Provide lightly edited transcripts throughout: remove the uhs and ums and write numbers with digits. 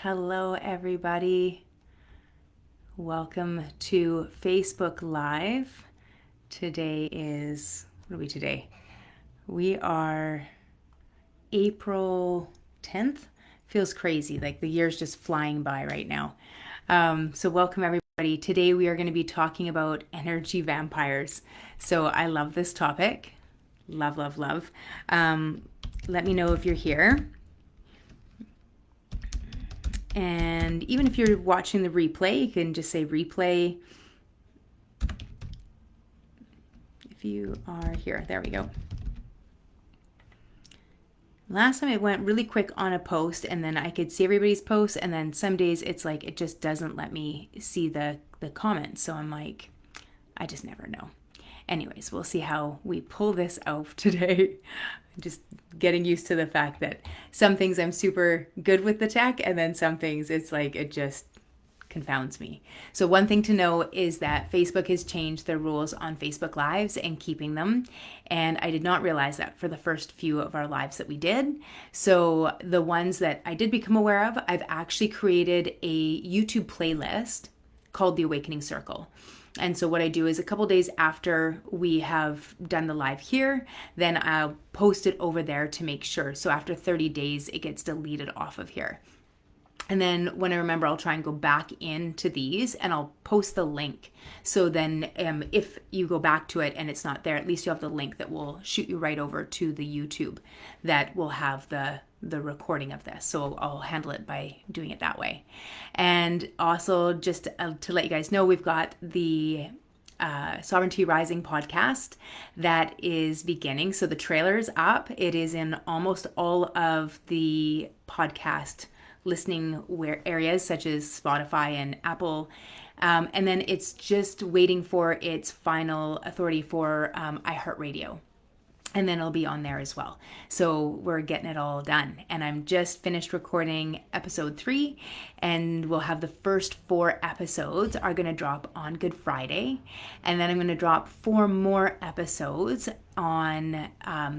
Hello, everybody. Welcome to Facebook Live. Today is, what are we today? We are April 10th. Feels crazy, like the year's just flying by right now. So welcome, everybody. Today we are going to be talking about energy vampires. So I love this topic. Love, love, love. Let me know if you're here. And even if you're watching the replay, you can just say replay. If you are here, there we go. Last time it went really quick on a post and then I could see everybody's posts, and then some days it's like it just doesn't let me see the comments. So I'm like, I just never know. Anyways, we'll see how we pull this out today. Just getting used to the fact that some things I'm super good with the tech, and then some things it's like it just confounds me. So one thing to know is that Facebook has changed their rules on Facebook Lives and keeping them. And I did not realize that for the first few of our lives that we did. So the ones that I did become aware of, I've actually created a YouTube playlist called The Awakening Circle. And so what I do is a couple days after we have done the live here, then I'll post it over there to make sure. So after 30 days, it gets deleted off of here. And then when I remember, I'll try and go back into these and I'll post the link. So then if you go back to it and it's not there, at least you have the link that will shoot you right over to the YouTube that will have the recording of this. So I'll handle it by doing it that way. And also just to let you guys know, we've got the Sovereignty Rising podcast that is beginning. So the trailer is up. It is in almost all of the podcast listening areas such as Spotify and Apple. And then it's just waiting for its final authority for iHeartRadio. And then it'll be on there as well. So we're getting it all done. And I'm just finished recording episode 3. And we'll have the first 4 episodes are going to drop on Good Friday. And then I'm going to drop 4 more episodes on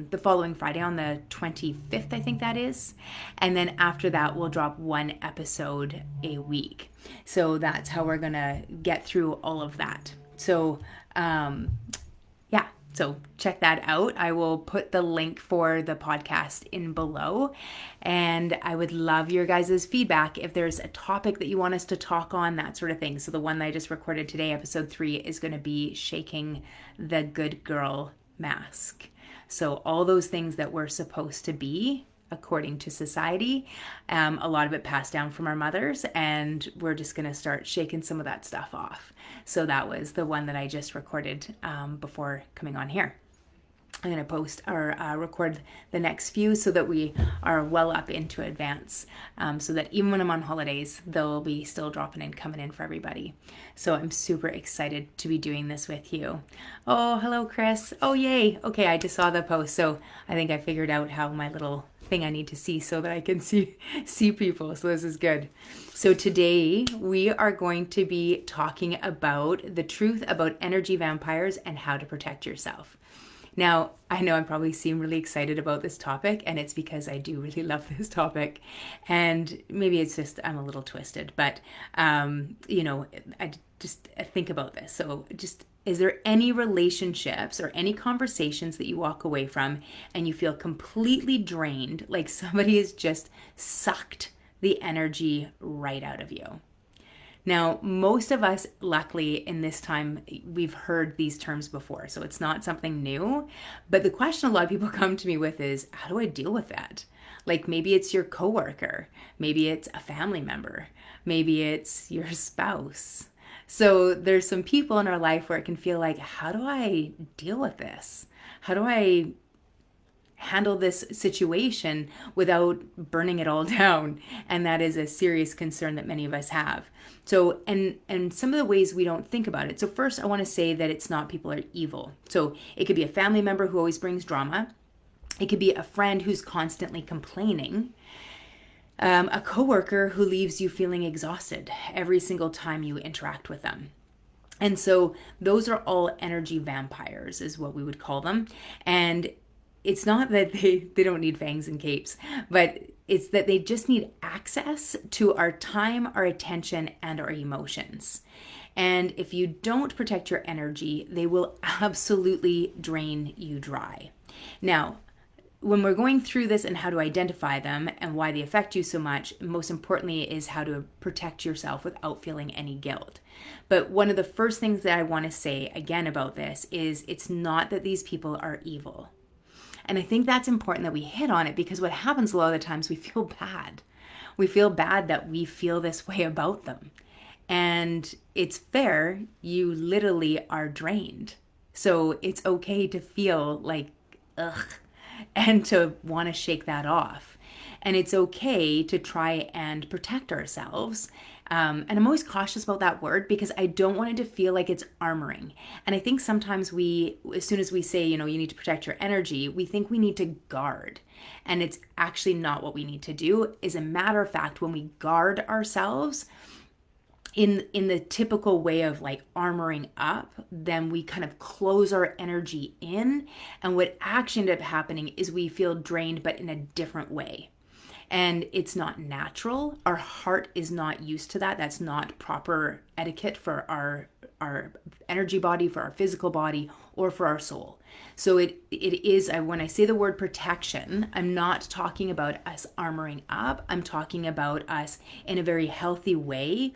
the following Friday, on the 25th, I think that is. And then after that, we'll drop 1 episode a week. So that's how we're going to get through all of that. So, So check that out. I will put the link for the podcast in below. And I would love your guys' feedback if there's a topic that you want us to talk on, that sort of thing. So the one that I just recorded today, episode 3, is going to be shaking the good girl mask. So all those things that we're supposed to be according to society, a lot of it passed down from our mothers, and we're just going to start shaking some of that stuff off. So that was the one that I just recorded before coming on here. I'm going to post or record the next few so that we are well up into advance, so that even when I'm on holidays, they'll be still coming in for everybody. So I'm super excited to be doing this with you. Oh, hello, Chris. Oh, yay. Okay, I just saw the post, so I think I figured out how my little thing I need to see so that I can see people. So this is good. So today we are going to be talking about the truth about energy vampires and how to protect yourself. Now, I know I probably seem really excited about this topic, and it's because I do really love this topic. And maybe it's just I'm a little twisted, but, I just think about this. So just, is there any relationships or any conversations that you walk away from and you feel completely drained, like somebody has just sucked the energy right out of you? Now, most of us, luckily, in this time, we've heard these terms before, so it's not something new. But the question a lot of people come to me with is, how do I deal with that? Like maybe it's your coworker, maybe it's a family member, maybe it's your spouse. So there's some people in our life where it can feel like, how do I deal with this? How do I handle this situation without burning it all down? And that is a serious concern that many of us have. So, and some of the ways we don't think about it. So first, I want to say that it's not people are evil. So it could be a family member who always brings drama. It could be a friend who's constantly complaining. A coworker who leaves you feeling exhausted every single time you interact with them. And so those are all energy vampires, is what we would call them. And it's not that they don't need fangs and capes, but it's that they just need access to our time, our attention, and our emotions. And if you don't protect your energy, they will absolutely drain you dry. Now, when we're going through this and how to identify them and why they affect you so much, most importantly is how to protect yourself without feeling any guilt. But one of the first things that I want to say again about this is it's not that these people are evil. And I think that's important that we hit on it, because what happens a lot of the times, we feel bad. We feel bad that we feel this way about them. And it's fair, you literally are drained. So it's okay to feel like, ugh, and to want to shake that off. And it's okay to try and protect ourselves. And I'm always cautious about that word, because I don't want it to feel like it's armoring. And I think sometimes as soon as we say, you need to protect your energy, we think we need to guard. And it's actually not what we need to do. As a matter of fact, when we guard ourselves, in the typical way of like armoring up, then we kind of close our energy in. And what actually ended up happening is we feel drained, but in a different way. And it's not natural. Our heart is not used to that. That's not proper etiquette for our energy body, for our physical body, or for our soul. So it is, when I say the word protection, I'm not talking about us armoring up. I'm talking about us in a very healthy way.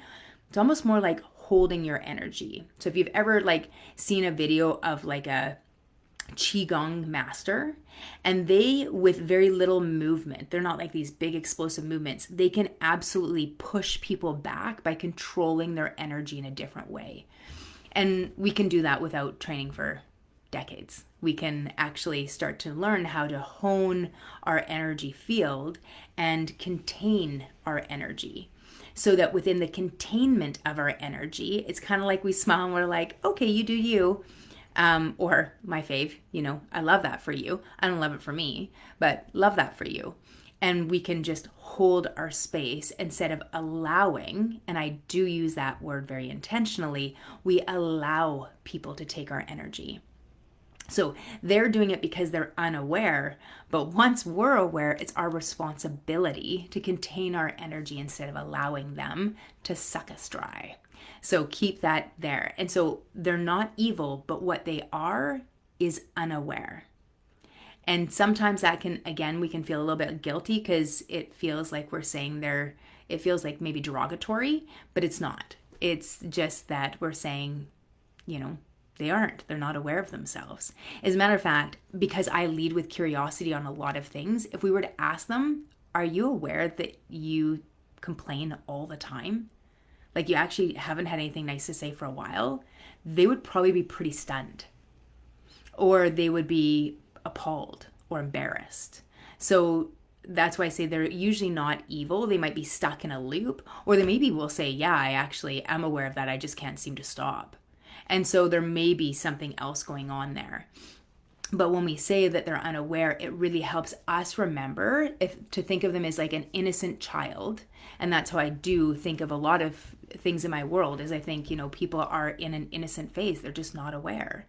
It's almost more like holding your energy. So if you've ever like seen a video of like a Qigong master, and they, with very little movement, they're not like these big explosive movements, they can absolutely push people back by controlling their energy in a different way. And we can do that without training for decades. We can actually start to learn how to hone our energy field and contain our energy, so that within the containment of our energy, it's kind of like we smile and we're like, okay, you do you. Or my fave, I love that for you. I don't love it for me, but love that for you. And we can just hold our space instead of allowing, and I do use that word very intentionally, we allow people to take our energy. So they're doing it because they're unaware, but once we're aware, it's our responsibility to contain our energy instead of allowing them to suck us dry. So keep that there. And so they're not evil, but what they are is unaware. And sometimes that can, again, we can feel a little bit guilty because it feels like we're saying it feels like maybe derogatory, but it's not. It's just that we're saying, they're not aware of themselves. As a matter of fact, because I lead with curiosity on a lot of things, if we were to ask them, are you aware that you complain all the time? Like you actually haven't had anything nice to say for a while, they would probably be pretty stunned. Or they would be appalled or embarrassed. So that's why I say they're usually not evil. They might be stuck in a loop, or they maybe will say, yeah, I actually am aware of that. I just can't seem to stop. And so there may be something else going on there. But when we say that they're unaware, it really helps us remember to think of them as like an innocent child. And that's how I do think of a lot of things in my world, is I think, people are in an innocent phase. They're just not aware.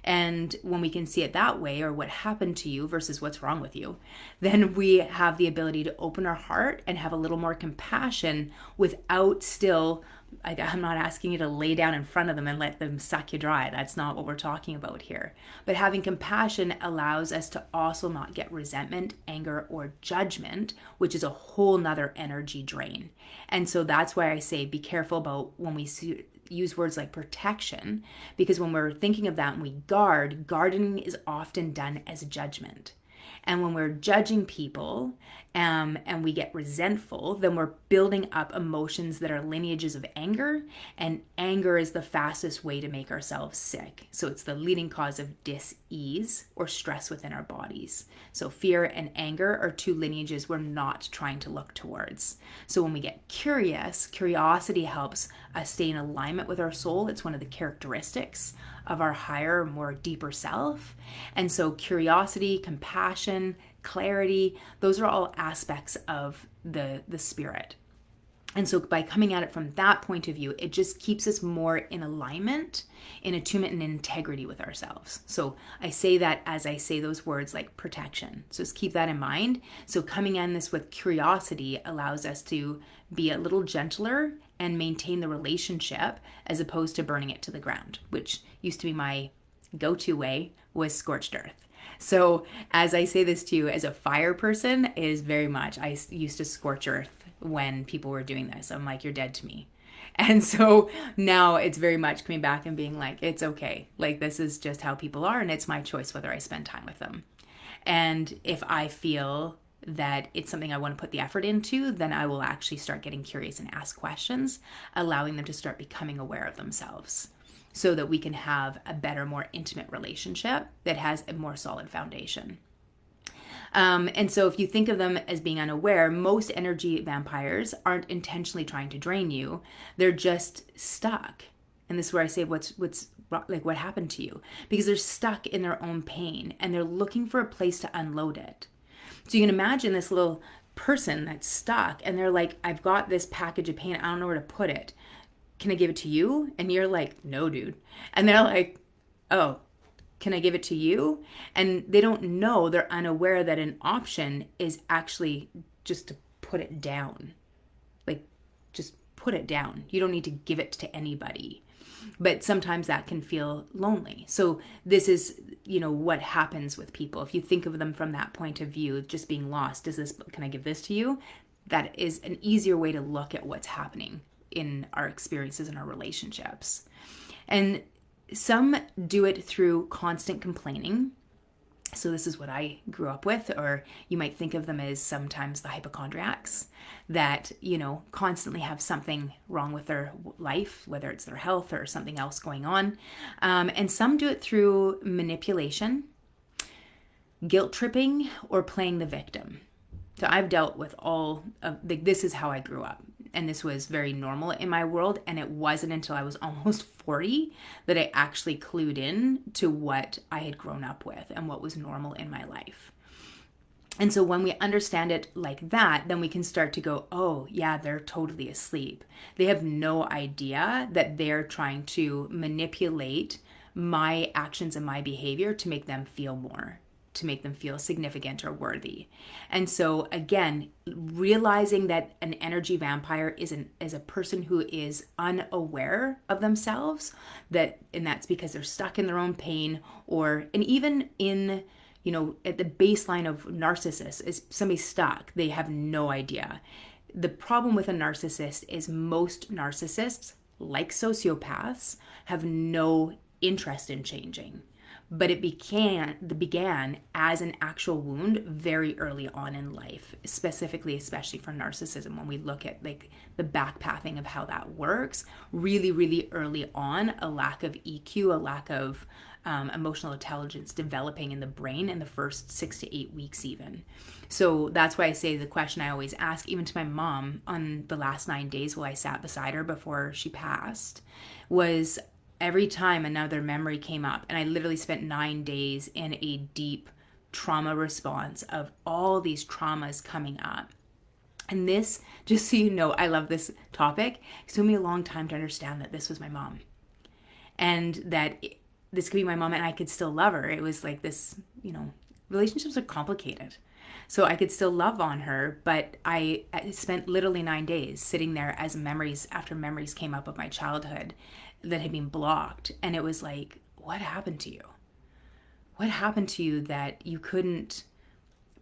And when we can see it that way, or what happened to you versus what's wrong with you, then we have the ability to open our heart and have a little more compassion without still, I'm not asking you to lay down in front of them and let them suck you dry. That's not what we're talking about here. But having compassion allows us to also not get resentment, anger, or judgment, which is a whole nother energy drain. And so that's why I say be careful about when we use words like protection, because when we're thinking of that and we gardening is often done as judgment. And when we're judging people and we get resentful, then we're building up emotions that are lineages of anger, and anger is the fastest way to make ourselves sick. So it's the leading cause of dis-ease or stress within our bodies. So fear and anger are two lineages we're not trying to look towards. So when we get curious, curiosity helps us stay in alignment with our soul. It's one of the characteristics of our higher, more deeper self. And so curiosity, compassion, clarity, those are all aspects of the spirit. And so by coming at it from that point of view, it just keeps us more in alignment, in attunement and integrity with ourselves. So I say that as I say those words like protection. So just keep that in mind. So coming in this with curiosity allows us to be a little gentler and maintain the relationship as opposed to burning it to the ground, which used to be my go-to way, was scorched earth. So as I say this to you as a fire person, is very much, I used to scorch earth when people were doing this. I'm like, you're dead to me. And so now it's very much coming back and being like, it's okay. Like, this is just how people are, and it's my choice whether I spend time with them. And if I feel that it's something I want to put the effort into, then I will actually start getting curious and ask questions, allowing them to start becoming aware of themselves so that we can have a better, more intimate relationship that has a more solid foundation. And so if you think of them as being unaware, most energy vampires aren't intentionally trying to drain you. They're just stuck. And this is where I say, what's like, what happened to you? Because they're stuck in their own pain and they're looking for a place to unload it. So you can imagine this little person that's stuck and they're like, I've got this package of pain. I don't know where to put it. Can I give it to you? And you're like, no, dude. And they're like, oh, can I give it to you? And they don't know, they're unaware that an option is actually just to put it down. Like, just put it down. You don't need to give it to anybody. But sometimes that can feel lonely. So this is, what happens with people. If you think of them from that point of view, just being lost, can I give this to you? That is an easier way to look at what's happening in our experiences and our relationships. And some do it through constant complaining. So this is what I grew up with, or you might think of them as sometimes the hypochondriacs that, constantly have something wrong with their life, whether it's their health or something else going on. And some do it through manipulation, guilt tripping, or playing the victim. So I've dealt with all of this is how I grew up. And this was very normal in my world. And it wasn't until I was almost 40 that I actually clued in to what I had grown up with and what was normal in my life. And so when we understand it like that, then we can start to go, oh yeah, they're totally asleep. They have no idea that they're trying to manipulate my actions and my behavior to make them feel more, to make them feel significant or worthy. And so again, realizing that an energy vampire is a person who is unaware of themselves, and that's because they're stuck in their own pain, and even in, at the baseline of narcissists is somebody stuck. They have no idea. The problem with a narcissist is most narcissists, like sociopaths, have no interest in changing. But it began as an actual wound very early on in life, especially for narcissism. When we look at like the backpathing of how that works, really, really early on, a lack of EQ, a lack of emotional intelligence developing in the brain in the first 6 to 8 weeks even. So that's why I say the question I always ask, even to my mom on the last 9 days while I sat beside her before she passed, was every time another memory came up, and I literally spent 9 days in a deep trauma response of all these traumas coming up. And this, just so you know, I love this topic. It took me a long time to understand that this was my mom. And that this could be my mom and I could still love her. It was like this, relationships are complicated. So I could still love on her, but I spent literally 9 days sitting there as memories after memories came up of my childhood that had been blocked. And it was like, what happened to you? What happened to you that you couldn't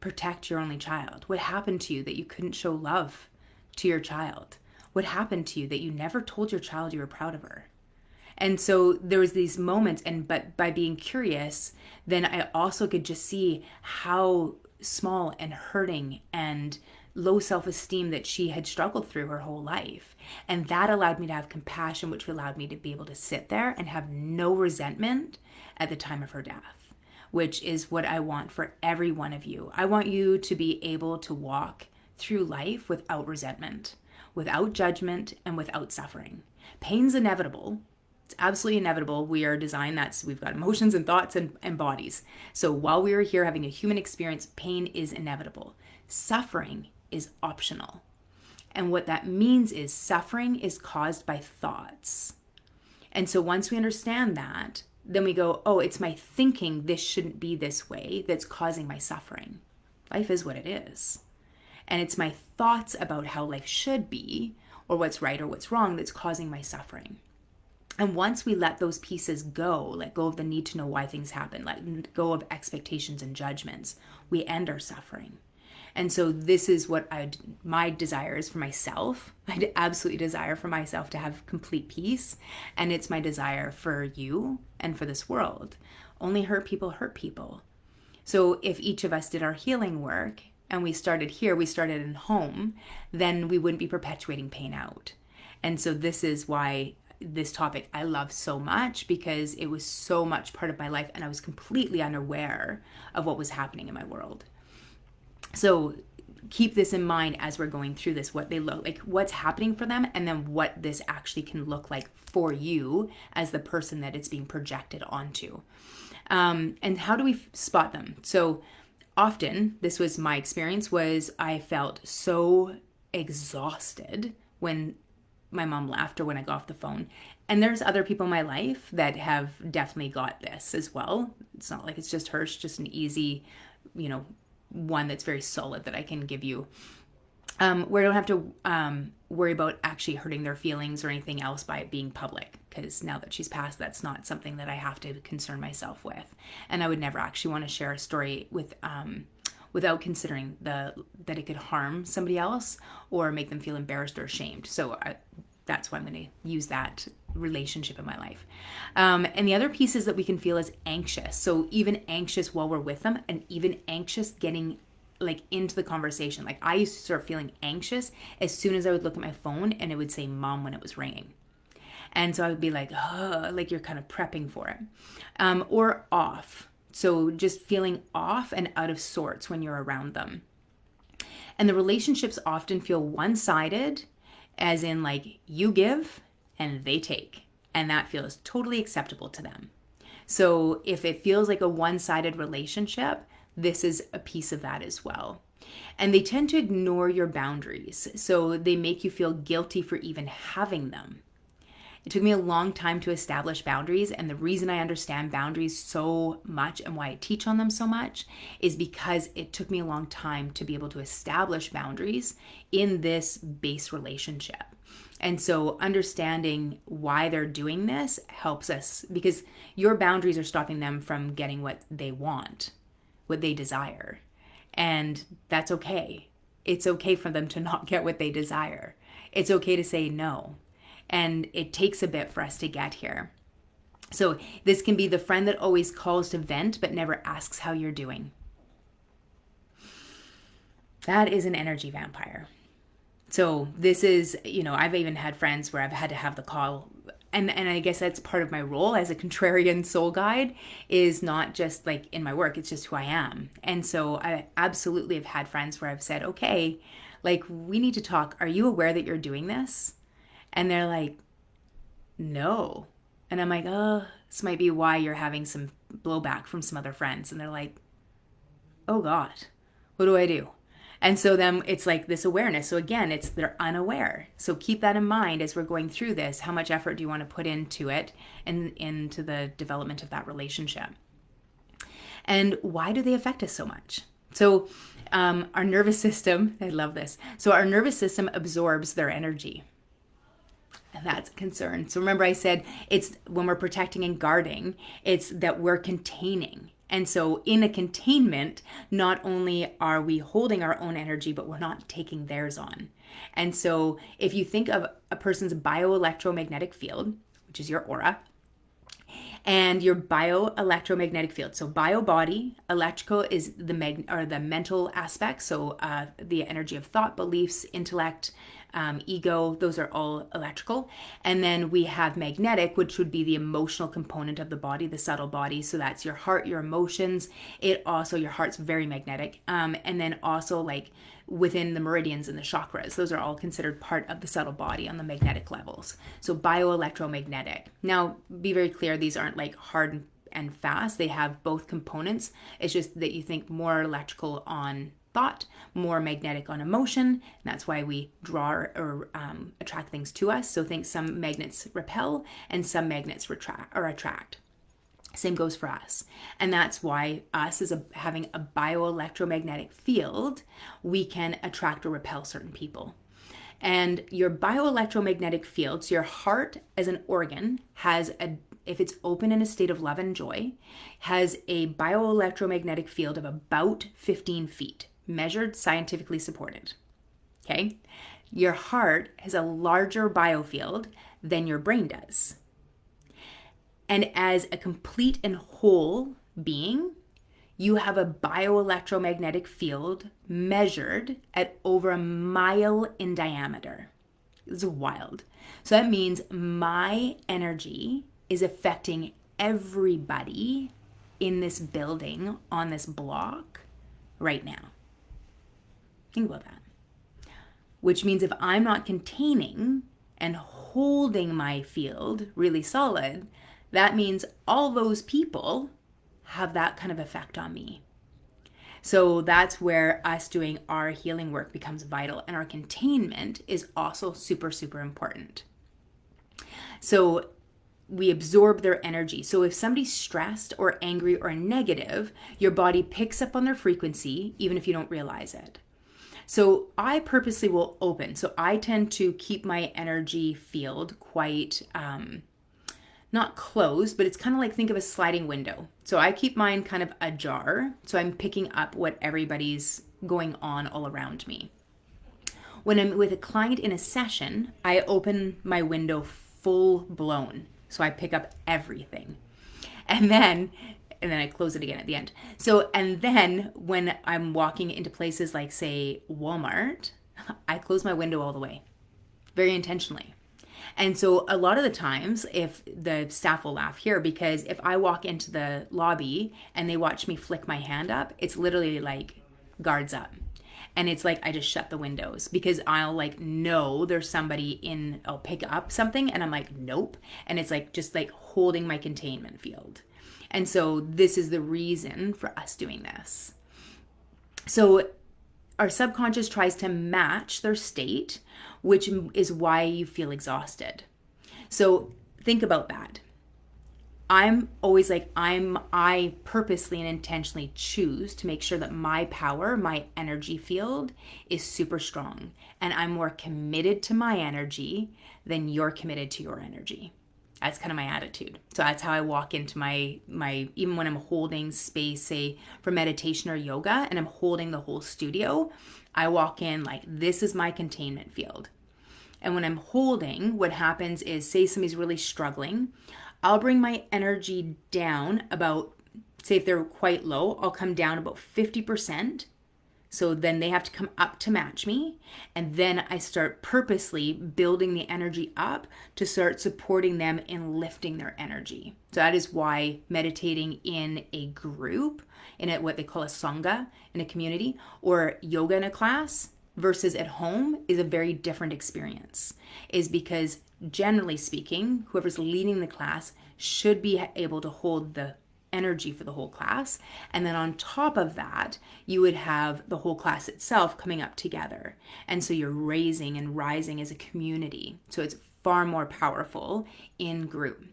protect your only child? What happened to you that you couldn't show love to your child? What happened to you that you never told your child you were proud of her? And so there was these moments, but by being curious, then I also could just see how small and hurting and low self-esteem that she had struggled through her whole life. And that allowed me to have compassion, which allowed me to be able to sit there and have no resentment at the time of her death, which is what I want for every one of you. I want you to be able to walk through life without resentment, without judgment, and without suffering. Pain's inevitable. It's absolutely inevitable. We are designed we've got emotions and thoughts and bodies. So while we are here having a human experience, pain is inevitable. Suffering is optional. And what that means is suffering is caused by thoughts. And so once we understand that, then we go, oh, it's my thinking this shouldn't be this way that's causing my suffering. Life is what it is. And it's my thoughts about how life should be, or what's right or what's wrong, that's causing my suffering. And once we let those pieces go, let go of the need to know why things happen, let go of expectations and judgments, we end our suffering. And so this is what my desire is for myself. I absolutely desire for myself to have complete peace. And it's my desire for you and for this world. Only hurt people. So if each of us did our healing work and we started here, we started in home, then we wouldn't be perpetuating pain out. And so this is why this topic I love so much, because it was so much part of my life and I was completely unaware of what was happening in my world. So keep this in mind as we're going through this, what they look like, what's happening for them, and then what this actually can look like for you as the person that it's being projected onto. And how do we spot them? So often, this was my experience, was I felt so exhausted when my mom left or when I got off the phone. And there's other people in my life that have definitely got this as well. It's not like it's just her, it's just an easy, one that's very solid that I can give you, where I don't have to worry about actually hurting their feelings or anything else by it being public, because now that she's passed, that's not something that I have to concern myself with. And I would never actually want to share a story without considering that it could harm somebody else or make them feel embarrassed or ashamed. So that's why I'm going to use that relationship in my life. And the other piece is that we can feel as anxious. So even anxious while we're with them, and even anxious getting into the conversation. Like I used to start feeling anxious as soon as I would look at my phone and it would say mom when it was ringing. And so I would be like, like you're kind of prepping for it. Or off. So just feeling off and out of sorts when you're around them. And the relationships often feel one-sided, as in you give and they take. And that feels totally acceptable to them. So if it feels like a one-sided relationship, this is a piece of that as well. And they tend to ignore your boundaries. So they make you feel guilty for even having them. It took me a long time to establish boundaries, and the reason I understand boundaries so much and why I teach on them so much is because it took me a long time to be able to establish boundaries in this base relationship. And so understanding why they're doing this helps us, because your boundaries are stopping them from getting what they want, what they desire. And that's okay. It's okay for them to not get what they desire. It's okay to say no. And it takes a bit for us to get here. So this can be the friend that always calls to vent but never asks how you're doing. That is an energy vampire. So this is, I've even had friends where I've had to have the call. And I guess that's part of my role as a contrarian soul guide, is not just in my work, it's just who I am. And so I absolutely have had friends where I've said, okay, we need to talk. Are you aware that you're doing this? And they're like, no. And I'm like, oh, this might be why you're having some blowback from some other friends. And they're like, oh God, what do I do? And so then it's this awareness. So again, they're unaware. So keep that in mind as we're going through this. How much effort do you want to put into it and into the development of that relationship? And why do they affect us so much? So our nervous system, I love this. So our nervous system absorbs their energy. And that's a concern. So remember I said it's when we're protecting and guarding, it's that we're containing. And so in a containment, not only are we holding our own energy, but we're not taking theirs on. And so if you think of a person's bioelectromagnetic field, which is your aura, and your bioelectromagnetic field. So bio body, electrical is the mental aspect. So the energy of thought, beliefs, intellect, ego, those are all electrical. And then we have magnetic, which would be the emotional component of the body, the subtle body. So that's your heart, your emotions. Your heart's very magnetic. And then also within the meridians and the chakras, those are all considered part of the subtle body on the magnetic levels. So bioelectromagnetic. Now, be very clear, these aren't hard and fast. They have both components. It's just that you think more electrical on thought, more magnetic on emotion. And that's why we draw or attract things to us. So think some magnets repel and some magnets attract. Same goes for us. And that's why us as having a bioelectromagnetic field, we can attract or repel certain people. And your bioelectromagnetic field, so your heart as an organ has if it's open in a state of love and joy, has a bioelectromagnetic field of about 15 feet, measured, scientifically supported. Okay? Your heart has a larger biofield than your brain does. And as a complete and whole being, you have a bioelectromagnetic field measured at over 1 mile in diameter. It's wild. So that means my energy is affecting everybody in this building, on this block, right now. Think about that. Which means if I'm not containing and holding my field really solid, that means all those people have that kind of effect on me. So that's where us doing our healing work becomes vital, and our containment is also super, super important. So we absorb their energy. So if somebody's stressed or angry or negative, your body picks up on their frequency, even if you don't realize it. So I purposely will open. So I tend to keep my energy field quite, not closed, but it's kind of like, think of a sliding window. So I keep mine kind of ajar. So I'm picking up what everybody's going on all around me. When I'm with a client in a session, I open my window full blown. So I pick up everything. And then I close it again at the end. So, and then when I'm walking into places like, say, Walmart, I close my window all the way, very intentionally. And so a lot of the times, if the staff will laugh here, because if I walk into the lobby and they watch me flick my hand up, it's literally like guards up. And it's like I just shut the windows, because I'll like know there's somebody I'll pick up something and I'm like, nope. And it's like just like holding my containment field. And so this is the reason for us doing this. So our subconscious tries to match their state, which is why you feel exhausted. So think about that. I'm always like, I purposely and intentionally choose to make sure that my power, my energy field is super strong. And I'm more committed to my energy than you're committed to your energy. That's kind of my attitude. So that's how I walk into my even when I'm holding space, say for meditation or yoga, and I'm holding the whole studio, I walk in like, this is my containment field. And when I'm holding, what happens is, say somebody's really struggling, I'll bring my energy down about, say if they're quite low, I'll come down about 50%. So then they have to come up to match me. And then I start purposely building the energy up to start supporting them in lifting their energy. So that is why meditating in a group, in what they call a sangha in a community, or yoga in a class versus at home is a very different experience. Is because generally speaking, whoever's leading the class should be able to hold the energy for the whole class. And then on top of that, you would have the whole class itself coming up together. And so you're raising and rising as a community. So it's far more powerful in group.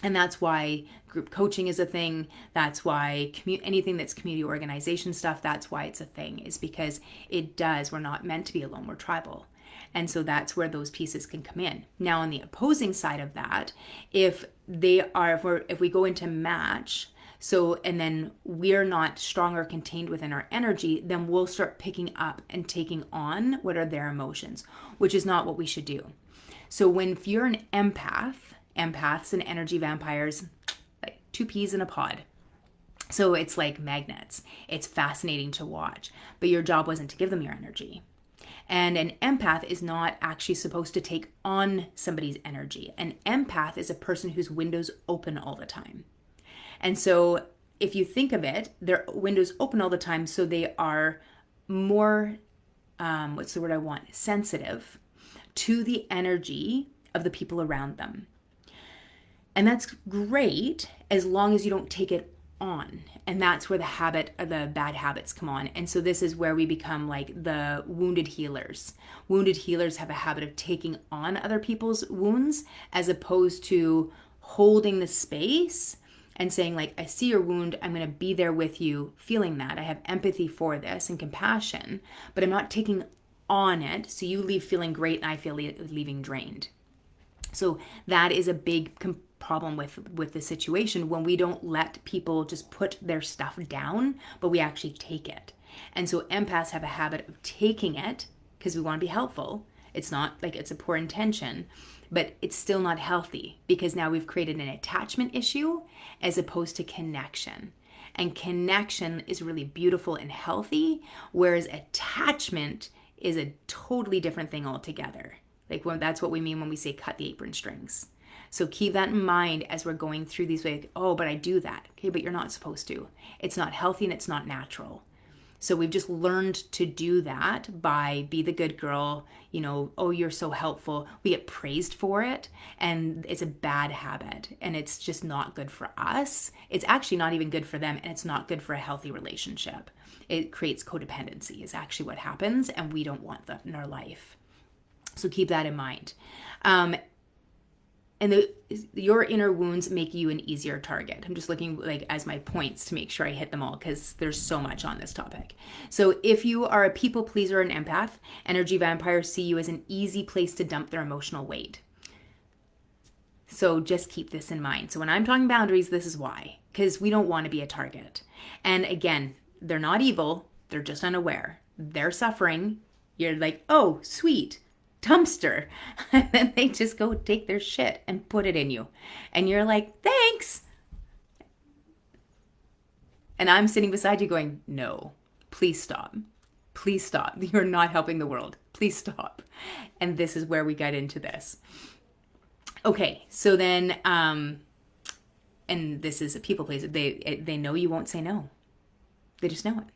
And that's why group coaching is a thing. That's why anything that's community organization stuff, that's why it's a thing, is because we're not meant to be alone, we're tribal. And so that's where those pieces can come in. Now, on the opposing side of that, if we go into match, and then we're not strong or contained within our energy, then we'll start picking up and taking on what are their emotions, which is not what we should do. So if you're an empaths and energy vampires, like 2 peas in a pod. So it's like magnets. It's fascinating to watch, but your job wasn't to give them your energy. And an empath is not actually supposed to take on somebody's energy. An empath is a person whose window's open all the time. And so if you think of it, their window's open all the time, so they are more, sensitive to the energy of the people around them. And that's great as long as you don't take it on, and that's where the bad habits come on. And so this is where we become like the wounded healers. Wounded healers have a habit of taking on other people's wounds as opposed to holding the space and saying like, I see your wound, I'm going to be there with you, feeling that. I have empathy for this and compassion, but I'm not taking on it. So you leave feeling great and I feel leaving drained. So that is a big problem with the situation when we don't let people just put their stuff down, but we actually take it. And so empaths have a habit of taking it because we want to be helpful. It's not like it's a poor intention, but it's still not healthy because now we've created an attachment issue as opposed to connection. And connection is really beautiful and healthy, whereas attachment is a totally different thing altogether. Like that's what we mean when we say cut the apron strings. So keep that in mind as we're going through these ways. Oh, but I do that. Okay, but you're not supposed to. It's not healthy and it's not natural. So we've just learned to do that by be the good girl, oh, you're so helpful. We get praised for it, and it's a bad habit, and it's just not good for us. It's actually not even good for them, and it's not good for a healthy relationship. It creates codependency is actually what happens, and we don't want that in our life. So keep that in mind. And your inner wounds make you an easier target. I'm just looking like as my points to make sure I hit them all because there's so much on this topic. So if you are a people pleaser or an empath, energy vampires see you as an easy place to dump their emotional weight. So just keep this in mind. So when I'm talking boundaries, this is why. Because we don't want to be a target. And again, they're not evil. They're just unaware. They're suffering. You're like, oh, sweet. Dumpster. And then they just go take their shit and put it in you. And you're like, thanks. And I'm sitting beside you going, no, please stop. Please stop. You're not helping the world. Please stop. And this is where we got into this. Okay, so then, and this is a people pleaser. They know you won't say no. They just know it.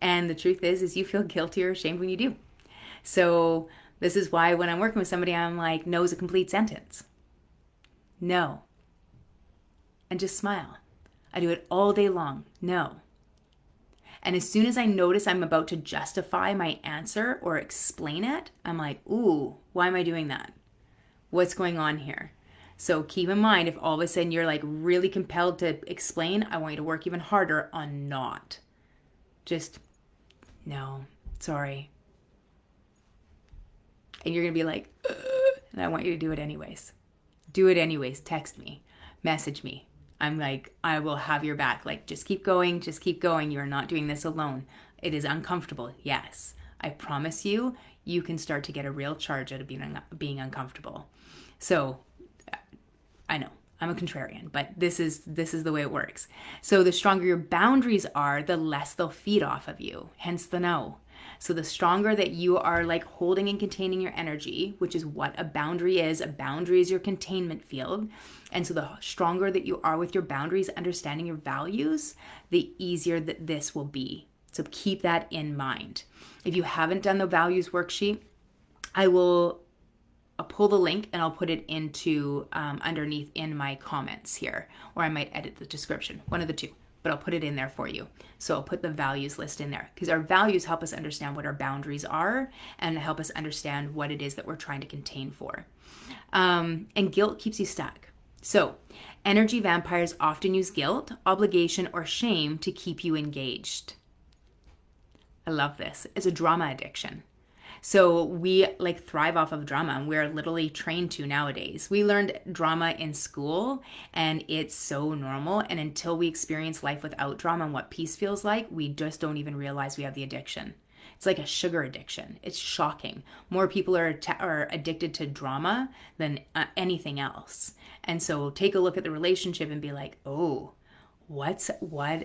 And the truth is you feel guilty or ashamed when you do. So this is why when I'm working with somebody, I'm like, no is a complete sentence. No. And just smile. I do it all day long. No. And as soon as I notice I'm about to justify my answer or explain it, I'm like, ooh, why am I doing that? What's going on here? So keep in mind, if all of a sudden you're like really compelled to explain, I want you to work even harder on not. Just, no, sorry. And you're going to be like, ugh, and I want you to do it anyways. Do it anyways. Text me. Message me. I'm like, I will have your back. Like, just keep going. Just keep going. You are not doing this alone. It is uncomfortable. Yes. I promise you, you can start to get a real charge out of being uncomfortable. So, I know. I'm a contrarian, but this is the way it works. So the stronger your boundaries are, the less they'll feed off of you. Hence the no. So the stronger that you are like holding and containing your energy, which is what a boundary is your containment field. And so the stronger that you are with your boundaries, understanding your values, the easier that this will be. So keep that in mind. If you haven't done the values worksheet, I'll pull the link and I'll put it into underneath in my comments here, or I might edit the description, one of the two. But I'll put it in there for you. So I'll put the values list in there because our values help us understand what our boundaries are and help us understand what it is that we're trying to contain for. And guilt keeps you stuck. So energy vampires often use guilt, obligation, or shame to keep you engaged. I love this. It's a drama addiction. So we like thrive off of drama, and we're literally trained to nowadays. We learned drama in school and it's so normal. And until we experience life without drama and what peace feels like, we just don't even realize we have the addiction. It's like a sugar addiction. It's shocking. More people are addicted to drama than anything else. And so take a look at the relationship and be like, oh, what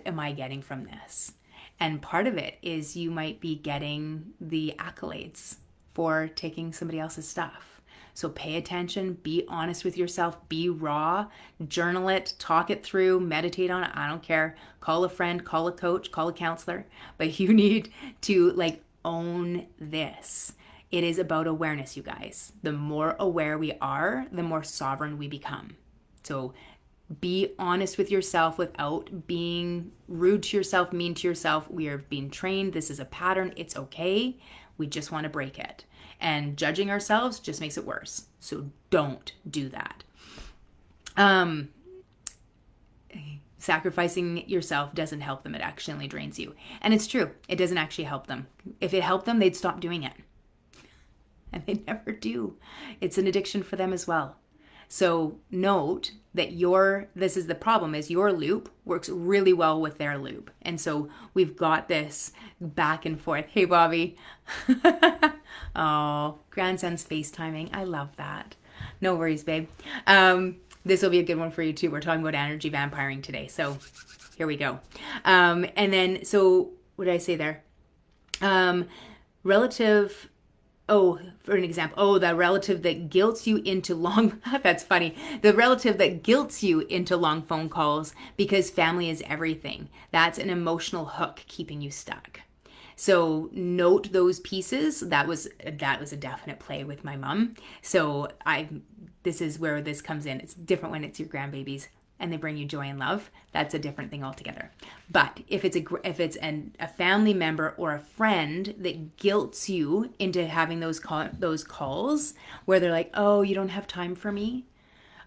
am I getting from this? And part of it is you might be getting the accolades for taking somebody else's stuff. So pay attention, be honest with yourself, be raw, journal it, talk it through, meditate on it. I don't care. Call a friend, call a coach, call a counselor. But you need to like own this. It is about awareness, you guys. The more aware we are, the more sovereign we become. So Be honest with yourself without being rude to yourself, mean to yourself. We are being trained. This is a pattern. It's okay. We just want to break it. And judging ourselves just makes it worse. So don't do that. Sacrificing yourself doesn't help them. It actually drains you. And it's true. It doesn't actually help them. If it helped them, they'd stop doing it. And they never do. It's an addiction for them as well. So note that this is the problem, is your loop works really well with their loop. And so we've got this back and forth. Hey, Bobby. Oh, grandson's FaceTiming. I love that. No worries, babe. This will be a good one for you too. We're talking about energy vampiring today. So here we go. And then, so what did I say there? Relative... Oh, for an example, the relative that guilts you into that's funny. The relative that guilts you into long phone calls because family is everything. That's an emotional hook keeping you stuck. So note those pieces. That was a definite play with my mom. So this is where this comes in. It's different when it's your grandbabies and they bring you joy and love. That's a different thing altogether. But if it's a family member or a friend that guilts you into having those calls where they're like, oh, you don't have time for me?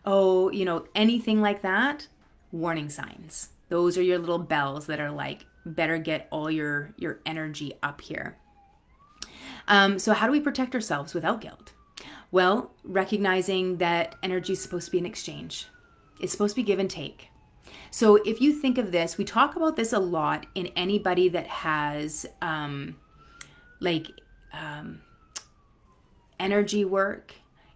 Oh, anything like that, warning signs. Those are your little bells that are like, better get all your energy up here. So how do we protect ourselves without guilt? Well, recognizing that energy is supposed to be an exchange. It's supposed to be give and take. So if you think of this, we talk about this a lot in anybody that has energy work.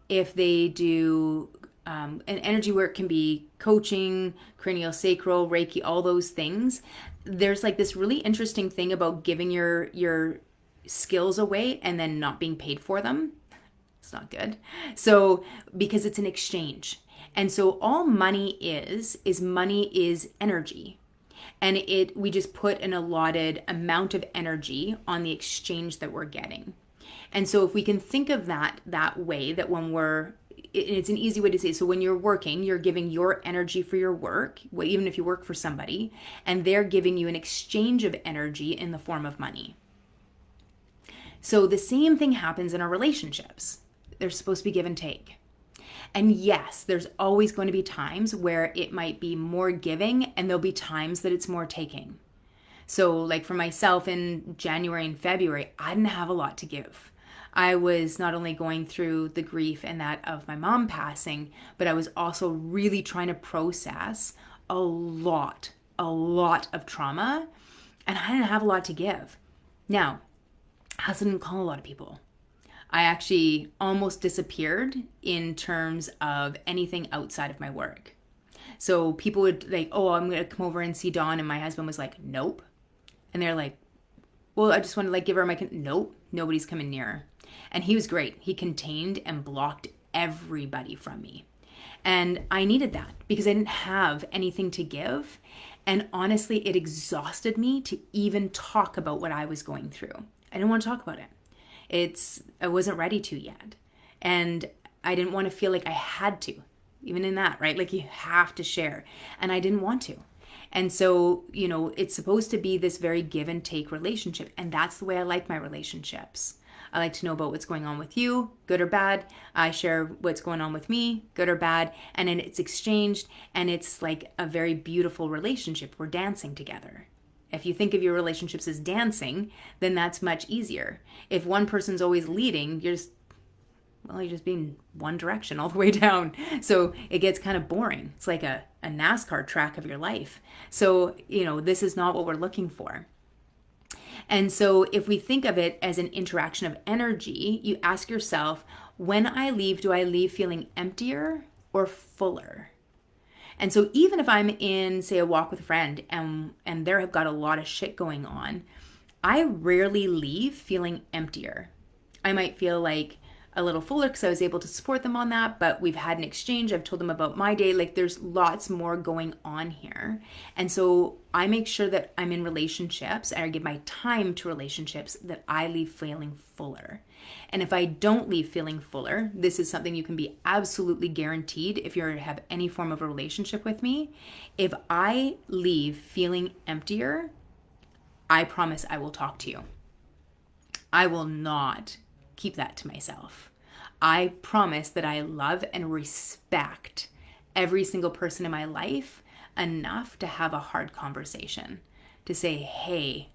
If they do, and energy work can be coaching, cranial sacral, Reiki, all those things. There's like this really interesting thing about giving your skills away and then not being paid for them. It's not good. So because it's an exchange. And so all money is energy. And we just put an allotted amount of energy on the exchange that we're getting. And so if we can think of that way, that when it's an easy way to say, so when you're working, you're giving your energy for your work, even if you work for somebody, and they're giving you an exchange of energy in the form of money. So the same thing happens in our relationships. They're supposed to be give and take. And yes, there's always going to be times where it might be more giving and there'll be times that it's more taking. So like for myself in January and February, I didn't have a lot to give. I was not only going through the grief and that of my mom passing, but I was also really trying to process a lot of trauma, and I didn't have a lot to give. Now, I also didn't call a lot of people. I actually almost disappeared in terms of anything outside of my work. So people would like, oh, I'm going to come over and see Dawn. And my husband was like, nope. And they're like, well, I just want to like give her my, nope, nobody's coming near her. And he was great. He contained and blocked everybody from me. And I needed that because I didn't have anything to give. And honestly, it exhausted me to even talk about what I was going through. I didn't want to talk about it. I wasn't ready to yet. And I didn't want to feel like I had to, even in that, right? Like you have to share. And I didn't want to. And so, it's supposed to be this very give and take relationship. And that's the way I like my relationships. I like to know about what's going on with you, good or bad. I share what's going on with me, good or bad. And then it's exchanged. And it's like a very beautiful relationship. We're dancing together. If you think of your relationships as dancing, then that's much easier. If one person's always leading, you're just being one direction all the way down. So it gets kind of boring. It's like a NASCAR track of your life. So, this is not what we're looking for. And so if we think of it as an interaction of energy, you ask yourself, when I leave, do I leave feeling emptier or fuller? And so even if I'm in, say, a walk with a friend and they have got a lot of shit going on, I rarely leave feeling emptier. I might feel like a little fuller because I was able to support them on that, but we've had an exchange. I've told them about my day. Like there's lots more going on here. And so I make sure that I'm in relationships and I give my time to relationships that I leave feeling fuller. And if I don't leave feeling fuller, this is something you can be absolutely guaranteed if you have any form of a relationship with me. If I leave feeling emptier, I promise I will talk to you. I will not keep that to myself. I promise that I love and respect every single person in my life enough to have a hard conversation, to say, hey,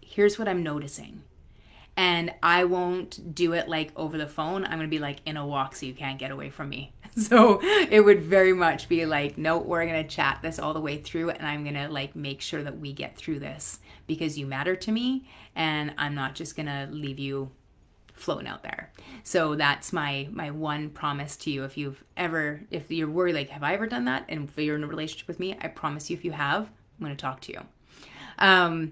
here's what I'm noticing. And I won't do it like over the phone. I'm going to be like in a walk so you can't get away from me. So it would very much be like, no, we're going to chat this all the way through and I'm going to like make sure that we get through this because you matter to me and I'm not just going to leave you floating out there. So that's my one promise to you. If you're worried, like, have I ever done that? And if you're in a relationship with me, I promise you, if you have, I'm going to talk to you.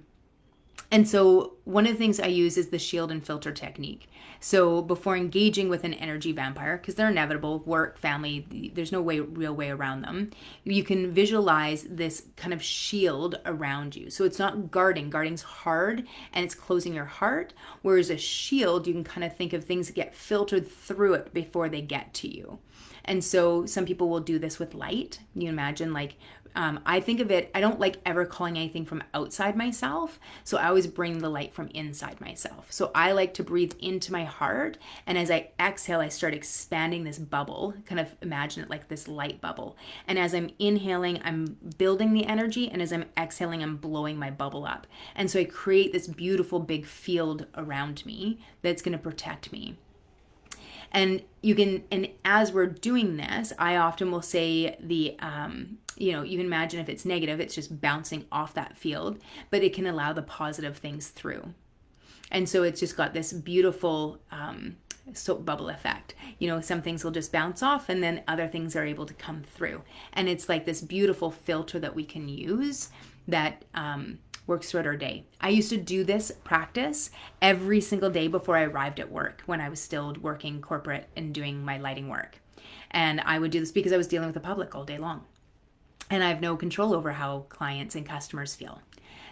And so one of the things I use is the shield and filter technique. So before engaging with an energy vampire, because they're inevitable, work, family, there's no real way around them, you can visualize this kind of shield around you. So it's not guarding. Guarding's hard and it's closing your heart. Whereas a shield, you can kind of think of things that get filtered through it before they get to you. And so some people will do this with light. You imagine like, I think of it, I don't like ever calling anything from outside myself. So I always bring the light from inside myself. So I like to breathe into my heart. And as I exhale, I start expanding this bubble, kind of imagine it like this light bubble. And as I'm inhaling, I'm building the energy. And as I'm exhaling, I'm blowing my bubble up. And so I create this beautiful big field around me that's going to protect me. And as we're doing this, I often will say you can imagine if it's negative, it's just bouncing off that field, but it can allow the positive things through. And so it's just got this beautiful soap bubble effect. Some things will just bounce off and then other things are able to come through. And it's like this beautiful filter that we can use that works throughout our day. I used to do this practice every single day before I arrived at work when I was still working corporate and doing my lighting work. And I would do this because I was dealing with the public all day long. And I have no control over how clients and customers feel.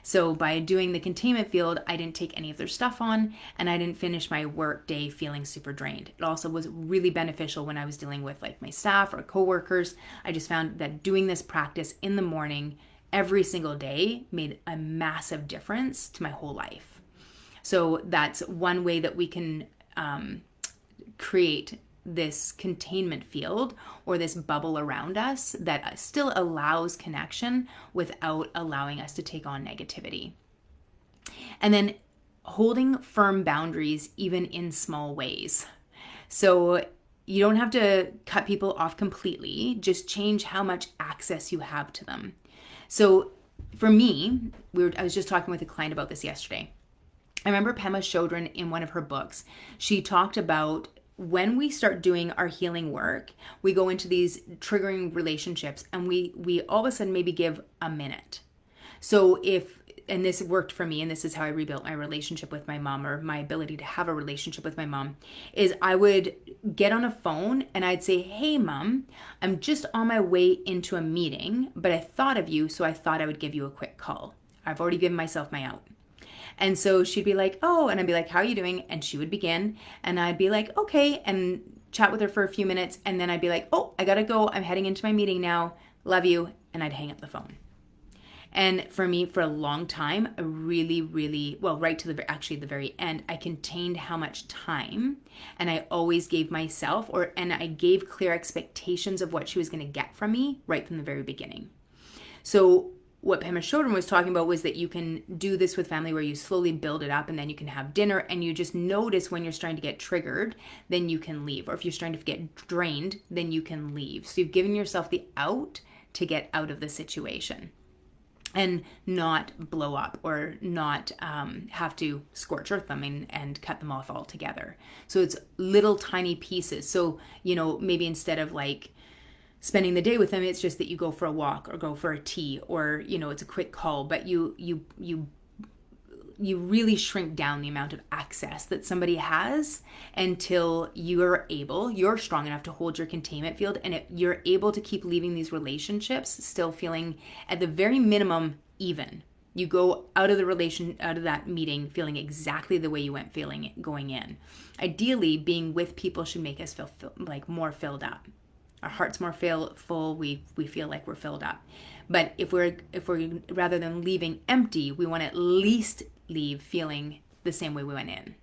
So by doing the containment field, I didn't take any of their stuff on and I didn't finish my work day feeling super drained. It also was really beneficial when I was dealing with like my staff or coworkers. I just found that doing this practice in the morning every single day made a massive difference to my whole life. So that's one way that we can create this containment field or this bubble around us that still allows connection without allowing us to take on negativity. And then holding firm boundaries even in small ways. So you don't have to cut people off completely, just change how much access you have to them. So for me, I was just talking with a client about this yesterday. I remember Pema Chodron in one of her books, she talked about when we start doing our healing work, we go into these triggering relationships and we all of a sudden maybe give a minute. So and this worked for me, and this is how I rebuilt my relationship with my mom, or my ability to have a relationship with my mom, is I would get on a phone and I'd say, hey mom, I'm just on my way into a meeting, but I thought of you, so I thought I would give you a quick call. I've already given myself my out. And so she'd be like, oh, and I'd be like, how are you doing? And she would begin, and I'd be like, okay, and chat with her for a few minutes. And then I'd be like, oh, I gotta go. I'm heading into my meeting now. Love you. And I'd hang up the phone. And for me, for a long time, right to the very end, I contained how much time, and I always gave myself, and I gave clear expectations of what she was going to get from me right from the very beginning. So what Pema Chodron was talking about was that you can do this with family where you slowly build it up and then you can have dinner and you just notice when you're starting to get triggered, then you can leave. Or if you're starting to get drained, then you can leave. So you've given yourself the out to get out of the situation and not blow up or not have to scorch earth them and cut them off altogether. So it's little tiny pieces. So, maybe instead of like spending the day with them, it's just that you go for a walk or go for a tea or, it's a quick call, but you you really shrink down the amount of access that somebody has until you're strong enough to hold your containment field, and you're able to keep leaving these relationships still feeling at the very minimum even. You go out of that meeting feeling exactly the way you went feeling going in. Ideally, being with people should make us feel like more filled up. Our heart's more full. We feel like we're filled up. But if we're rather than leaving empty, we want to at least leave feeling the same way we went in.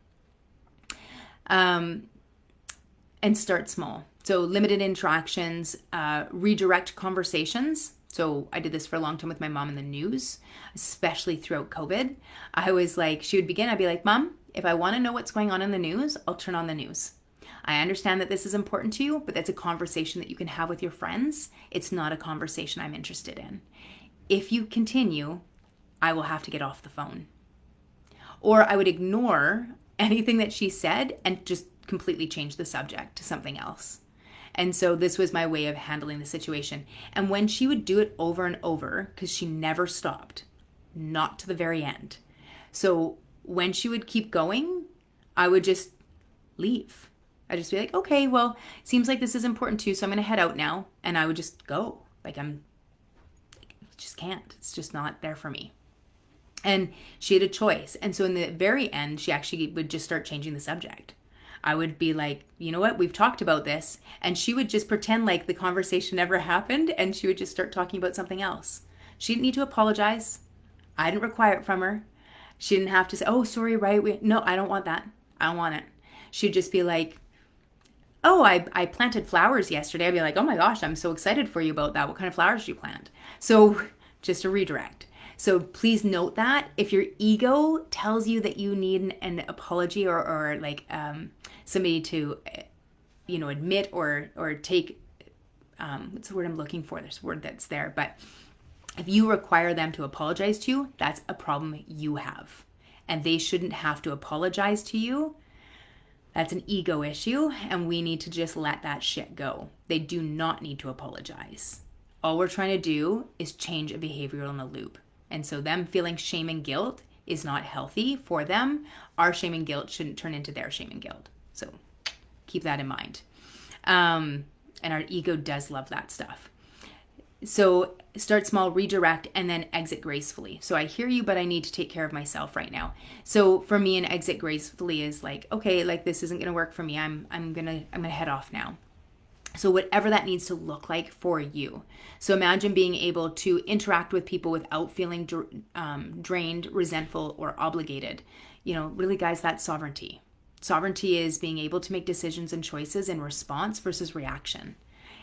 And start small. So limited interactions, redirect conversations. So I did this for a long time with my mom in the news, especially throughout COVID. I was like, she would begin, I'd be like, Mom, if I want to know what's going on in the news, I'll turn on the news. I understand that this is important to you, but that's a conversation that you can have with your friends. It's not a conversation I'm interested in. If you continue, I will have to get off the phone. Or I would ignore anything that she said and just completely change the subject to something else. And so this was my way of handling the situation. And when she would do it over and over, because she never stopped, not to the very end. So when she would keep going, I would just leave. I'd just be like, okay, well, seems like this is important too, so I'm going to head out now. And I would just go. Just can't. It's just not there for me. And she had a choice. And so in the very end, she actually would just start changing the subject. I would be like, you know what, we've talked about this. And she would just pretend like the conversation never happened. And she would just start talking about something else. She didn't need to apologize. I didn't require it from her. She didn't have to say, oh, sorry, right? No, I don't want that. I don't want it. She'd just be like, oh, I planted flowers yesterday. I'd be like, oh my gosh, I'm so excited for you about that. What kind of flowers did you plant? So just a redirect. So please note that if your ego tells you that you need an apology or like somebody to, admit or take, what's the word I'm looking for? There's a word that's there. But if you require them to apologize to you, that's a problem you have. And they shouldn't have to apologize to you. That's an ego issue, and we need to just let that shit go. They do not need to apologize. All we're trying to do is change a behavioral in a loop. And so them feeling shame and guilt is not healthy for them. Our shame and guilt shouldn't turn into their shame and guilt. So keep that in mind. And our ego does love that stuff. So start small, redirect, and then exit gracefully. So I hear you, but I need to take care of myself right now. So for me, an exit gracefully is like, okay, like this isn't going to work for me. I'm gonna head off now. So whatever that needs to look like for you. So imagine being able to interact with people without feeling drained, resentful, or obligated. Really, guys, that's sovereignty. Sovereignty is being able to make decisions and choices in response versus reaction.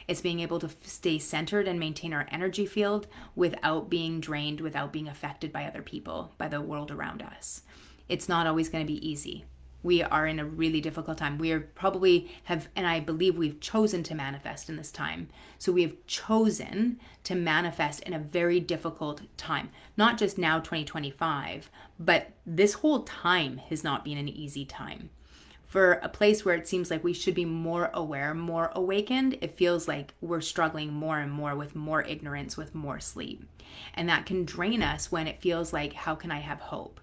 It's being able to stay centered and maintain our energy field without being drained, without being affected by other people, by the world around us. It's not always going to be easy. We are in a really difficult time. We are and I believe we've chosen to manifest in this time. So we have chosen to manifest in a very difficult time. Not just now, 2025, but this whole time has not been an easy time. For a place where it seems like we should be more aware, more awakened, it feels like we're struggling more and more with more ignorance, with more sleep. And that can drain us when it feels like, how can I have hope?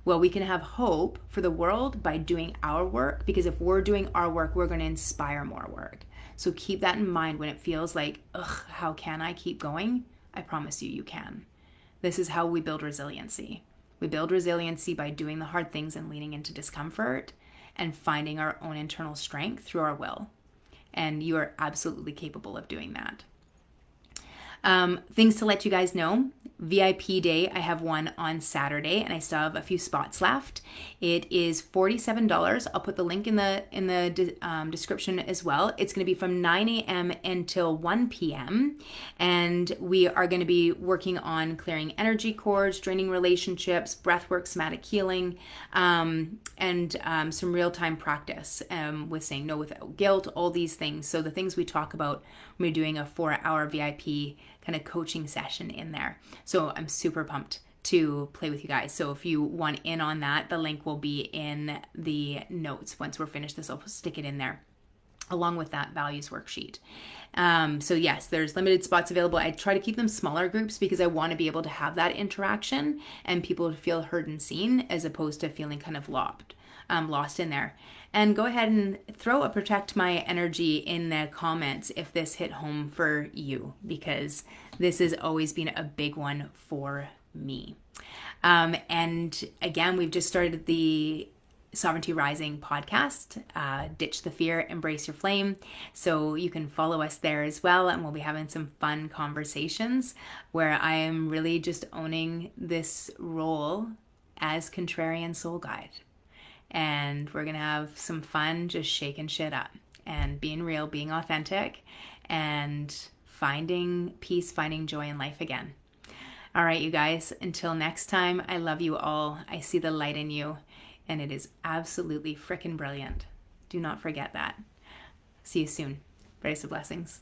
Well, we can have hope for the world by doing our work, because if we're doing our work, we're going to inspire more work. So keep that in mind when it feels like, how can I keep going? I promise you, you can. This is how we build resiliency. We build resiliency by doing the hard things and leaning into discomfort and finding our own internal strength through our will. And you are absolutely capable of doing that. Things to let you guys know. VIP day, I have one on Saturday and I still have a few spots left. It is $47. I'll put the link in the description as well. It's going to be from 9 a.m. until 1 p.m. And we are going to be working on clearing energy cords, draining relationships, breathwork, somatic healing, and some real-time practice with saying no without guilt, all these things. So the things we talk about when we're doing a 4-hour VIP kind of coaching session in there. So I'm super pumped to play with you guys. So if you want in on that, the link will be in the notes. Once we're finished this, I'll stick it in there. along with that values worksheet. So yes, there's limited spots available. I try to keep them smaller groups because I want to be able to have that interaction and people to feel heard and seen, as opposed to feeling kind of lost in there. And go ahead and throw a protect my energy in the comments if this hit home for you, because this has always been a big one for me. And again, we've just started the Sovereignty Rising podcast, Ditch the Fear, Embrace Your Flame. So you can follow us there as well, and we'll be having some fun conversations where I am really just owning this role as contrarian soul guide. And we're going to have some fun just shaking shit up and being real, being authentic, and finding peace, finding joy in life again. All right, you guys, until next time, I love you all. I see the light in you. And it is absolutely frickin' brilliant. Do not forget that. See you soon. Praise the blessings.